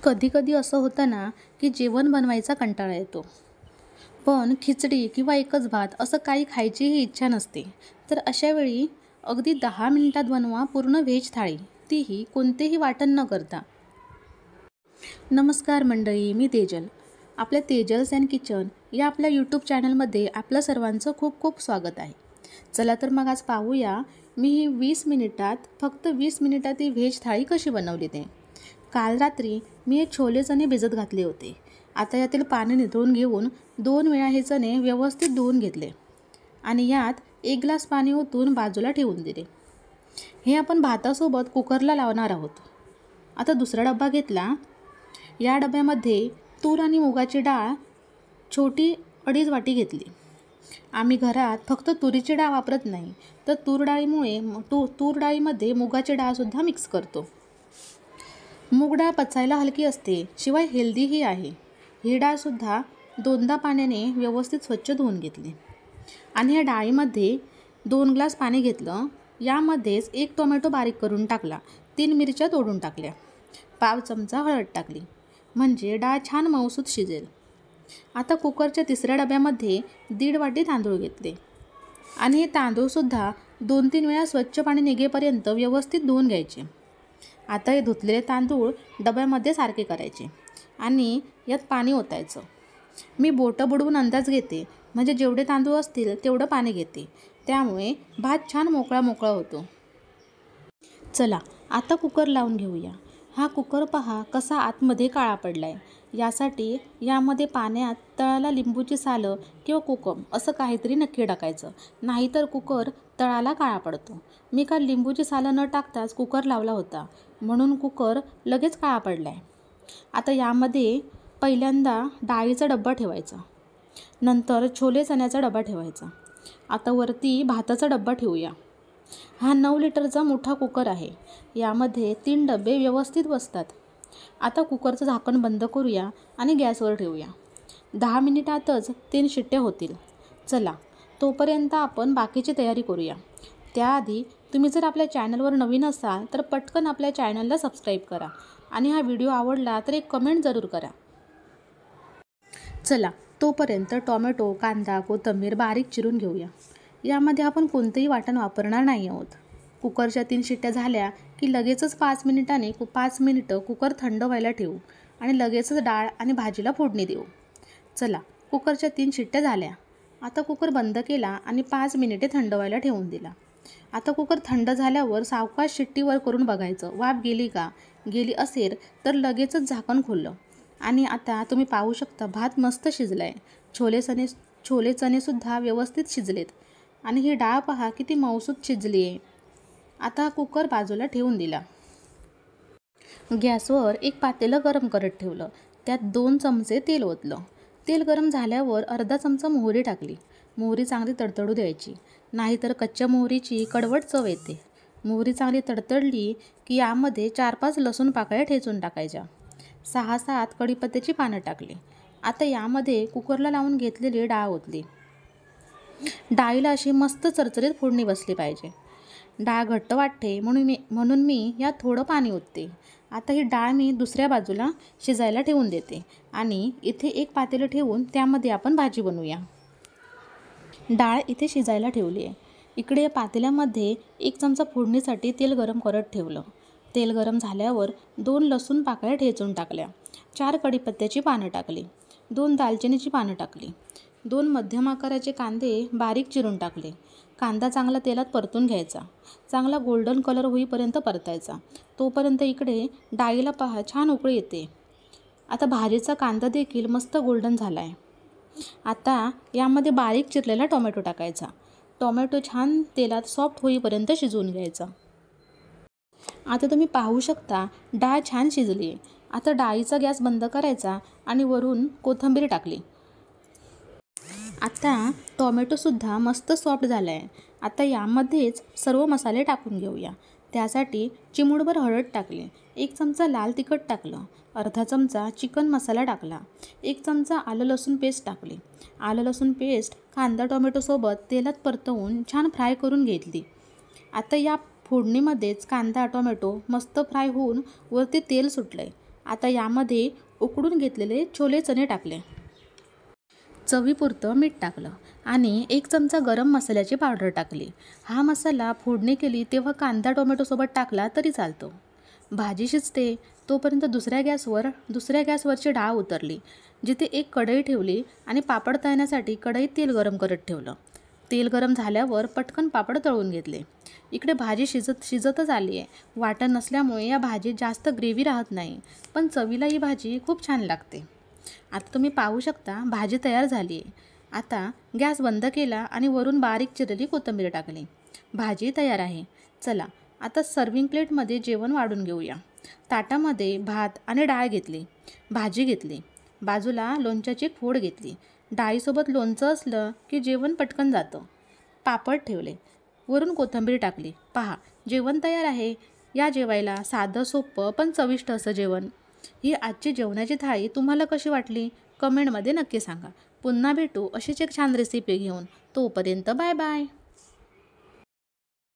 कधी-कधी असं होतं ना, की जेवण बनवायचा कंटाळा येतो. पण खिचडी किंवा एकच भात असं काही खायचीही इच्छा नसते. तर अशा वेळी अगदी 10 मिनिटात बनवा पूर्ण व्हेज थाळी, तीही कोणतेही वाटण न करता. नमस्कार मंडळी, मी तेजल. आपल्या तेजल्स अँड किचन या आपल्या यूट्यूब चॅनलमध्ये आपलं सर्वांचं खूप खूप स्वागत आहे. चला तर मग आज पाहूया मी ही 20 मिनिटात, फक्त 20 मिनिटात ही व्हेज थाळी कशी बनवली ते. काल रात्री मी हे छोले चणे भिजत घातले होते. आता यातील पाणी निथळून घेऊन 2 वेळा हे चणे व्यवस्थित धुवून घेतले आणि यात 1 ग्लास पाणी ओतून बाजूला ठेवून दिले. हे आपण भातासोबत कुकरला लावणार आहोत. आता दुसरा डबा घेतला. या डब्यामध्ये तूर आणि मुगाची डाळ छोटी 2.5 वाटी घेतली. आम्ही घरात फक्त तुरीची डाळ वापरत नाही, तर तूर डाळीमध्ये मुगाची डाळसुद्धा मिक्स करतो. मूग डाळ पचायला हलकी असते, शिवाय हेल्दीही आहे. ही डाळसुद्धा 2दा पाण्याने व्यवस्थित स्वच्छ धुवून घेतली आणि या डाळीमध्ये 2 ग्लास पाणी घेतलं. यामध्येच 1 टोमॅटो बारीक करून टाकला, 3 मिरच्या तोडून टाकल्या, पाव चमचा हळद टाकली, म्हणजे डाळ छान मऊसूत शिजेल. आता कुकरच्या तिसऱ्या डब्यामध्ये 1.5 वाटी तांदूळ घेतले आणि हे तांदूळसुद्धा 2-3 वेळा स्वच्छ पाणी निघेपर्यंत व्यवस्थित धुवून घ्यायचे. आता हे धुतलेले तांदूळ डब्यामध्ये सारखे करायचे आणि यात पाणी ओतायचं. मी बोटं बुडवून अंदाज घेते, म्हणजे जेवढे तांदूळ असतील तेवढं पाणी घेते. त्यामुळे भात छान मोकळा मोकळा होतो. चला आता कुकर लावून घेऊया. हा कुकर पहा कसा आतमध्ये काळा पडला आहे. यासाठी यामध्ये पाण्यात तळाला लिंबूची सालं किंवा कोकम असं काहीतरी नक्की टाकायचं, नाहीतर कुकर तळाला काळा पडतो. मी काल लिंबूची सालं न टाकताच कुकर लावला होता, म्हणून कुकर लगेच काळा पडला आहे. आता यामध्ये पहिल्यांदा डाळीचा डब्बा ठेवायचा, नंतर छोले चण्याचा डबा ठेवायचा. आता वरती भाताचा डब्बा ठेवूया. हा 9 लिटरचा मोठा कुकर आहे. यामध्ये 3 डबे व्यवस्थित बसतात. आता कुकरचं झाकण बंद करूया आणि गॅसवर ठेवूया. 10 मिनिटातच 3 शिट्ट्या होतील. चला तोपर्यंत आपण बाकीची तयारी करूया. त्याआधी तुम्ही जर आपल्या चॅनलवर नवीन असाल तर पटकन आपल्या चॅनलला सबस्क्राईब करा आणि हा व्हिडिओ आवडला तर एक कमेंट जरूर करा. चला तोपर्यंत टोमॅटो, कांदा, कोथिंबीर बारीक चिरून घेऊया. यामध्ये आपण कोणतेही वाटण वापरणार नाही आहोत. कुकरच्या 3 शिट्ट्या झाल्या की लगेचच 5 मिनिटं कुकर थंड व्हायला ठेवू आणि लगेचच डाळ आणि भाजीला फोडणी देऊ. चला कुकरच्या 3 शिट्ट्या झाल्या. आता कुकर बंद केला आणि 5 मिनिटे थंड व्हायला ठेवून दिला. आता कुकर थंड झाल्यावर सावकाश शिट्टी वर करून बघायचं, वाफ गेली का. गेली असेल तर लगेचच झाकण खोललं आणि आता तुम्ही पाहू शकता भात मस्त शिजला आहे. छोले चणेसुद्धा व्यवस्थित शिजलेत आणि ही डाळ पहा किती मऊसूत शिजली आहे. आता कुकर बाजूला ठेवून दिला. गॅसवर एक पातेलं गरम करत ठेवलं. त्यात 2 चमचे तेल ओतलं. तेल गरम झाल्यावर अर्धा चमचा मोहरी टाकली. मोहरी चांगली तडतडू द्यायची, नाहीतर कच्च्या मोहरीची कडवट चव येते. मोहरी चांगली तडतडली की यामध्ये 4-5 लसूण पाकळ्या ठेचून टाकायच्या. 6-7 कढीपत्त्याची पानं टाकली. आता यामध्ये कुकरला लावून घेतलेली डाळ ओतली. डाळीला अशी मस्त चरचरीत फोडणी बसली पाहिजे. डाळ घट्ट वाटते म्हणून मी यात थोडं पाणी ओतते. आता ही डाळ मी दुसऱ्या बाजूला शिजायला ठेवून देते आणि इथे एक पातेलं ठेवून त्यामध्ये आपण भाजी बनवूया. डाळ इथे शिजायला ठेवली आहे. इकडे या पातेल्यामध्ये 1 चमचा फोडणीसाठी तेल गरम करत ठेवलं. तेल गरम झाल्यावर 2 लसूण पाकळ्या ठेचून टाकल्या, 4 कढीपत्त्याची पानं टाकली, 2 दालचिनीची पानं टाकली, 2 मध्यम आकाराचे कांदे बारीक चिरून टाकले. कांदा चांगला तेलात परतून घ्यायचा, चांगला गोल्डन कलर होईपर्यंत परतायचा. तोपर्यंत इकडे डाळीला पहा छान उकळी येते. आता भाजीचा कांदा देखील मस्त गोल्डन झाला आहे. आता यामध्ये बारीक चिरलेला टोमॅटो टाकायचा. टोमॅटो छान तेलात सॉफ्ट होईपर्यंत शिजवून घ्यायचा. आता तुम्ही पाहू शकता डाळ छान शिजली आहे. आता डाळीचा गॅस बंद करायचा आणि वरून कोथिंबीर टाकली. आता टोमॅटोसुद्धा मस्त सॉफ्ट झाला आहे. आता यामध्येच सर्व मसाले टाकून घेऊया. त्यासाठी चिमूटभर हळद टाकली, 1 चमचा लाल तिखट टाकलं, अर्धा चमचा चिकन मसाला टाकला, 1 चमचा आलं लसूण पेस्ट टाकली. आलं लसूण पेस्ट कांदा टोमॅटोसोबत तेलात परतवून छान फ्राय करून घेतली. आता या फोडणीमध्येच कांदा टोमॅटो मस्त फ्राय होऊन वरती तेल सुटलं आहे. आता यामध्ये उकडून घेतलेले छोले चणे टाकले, चवीपुरतं मीठ टाकलं आणि 1 चमचा गरम मसाल्याची पावडर टाकली. हा मसाला फोडणी केली तेव्हा कांदा टोमॅटोसोबत टाकला तरी चालतो. भाजी शिजते तोपर्यंत दुसऱ्या गॅसवरची डाळ उतरली. जिथे एक कढई ठेवली आणि पापड तळण्यासाठी कढईत तेल गरम करत ठेवलं. तेल गरम झाल्यावर पटकन पापड तळून घेतले. इकडे भाजी शिजतच आली आहे. वाटण नसल्यामुळे या भाजीत जास्त ग्रेव्ही राहत नाही, पण चवीला ही भाजी खूप छान लागते. आता तुम्ही पाहू शकता भाजी तयार झाली आहे. आता गॅस बंद केला आणि वरून बारीक चिरलेली कोथिंबीर टाकली. भाजी तयार आहे. चला आता सर्विंग प्लेटमध्ये जेवण वाढून घेऊया. ताटामध्ये भात आणि डाळ घेतली, भाजी घेतली, बाजूला लोणच्याची फोड घेतली. डाळीसोबत लोणचं असलं की जेवण पटकन जातं. पापड ठेवले, वरून कोथिंबीर टाकली. पहा जेवण तयार आहे. या जेवायला साधं सोपं पण चविष्ट असं जेवण. ही आजची जेवणाची थाळी तुम्हाला कशी वाटली कमेंटमध्ये नक्की सांगा. पुन्हा भेटू अशीच एक छान रेसिपी घेऊन. तोपर्यंत बाय बाय.